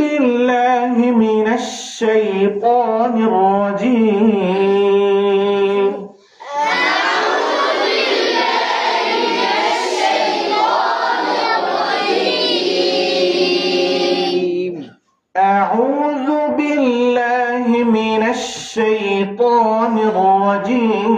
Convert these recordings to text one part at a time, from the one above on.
بالله من الشيطان الرجيم أعوذ بالله من الشيطان الرجيم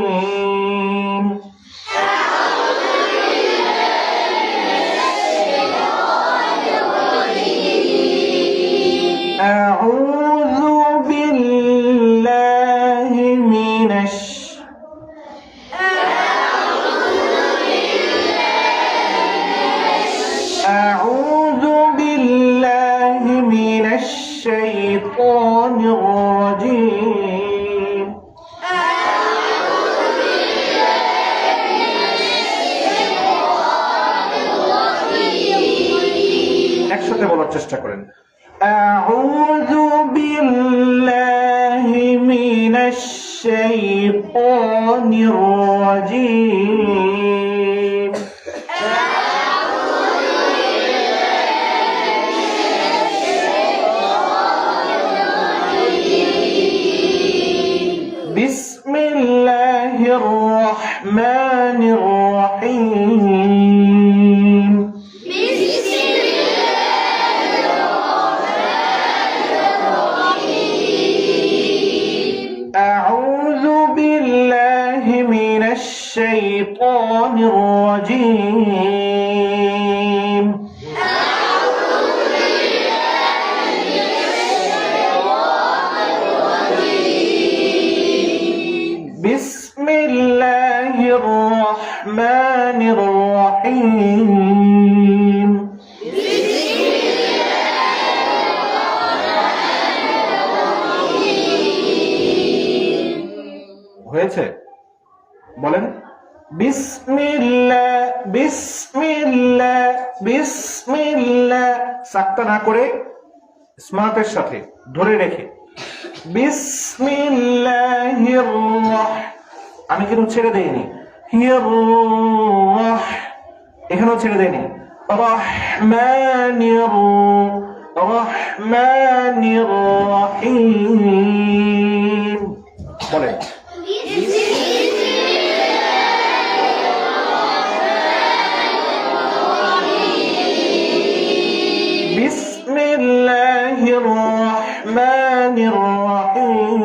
أعوذ بالله من الشيطان الرجيم একসাথে বলার চেষ্টা করেন أعوذ بالله من الشيطان الرجيم بسم الله الرحمن الرحيم أعوذ بالله من الشيطان الرجيم بسم الله الرحمن الرحيم হয়েছে বলেন বিসমিল্লাহ বিসমিল্লাহ বিসমিল্লাহ সাক্তা না করে স্মার্টের সাথে ধরে রেখে বিসমিল্লাহির আমি কিন্তু ছেড়ে দেইনি এখানেও ছেড়ে দেইনি রহমানির রহিম বলেন بسم الله الرحمن الرحيم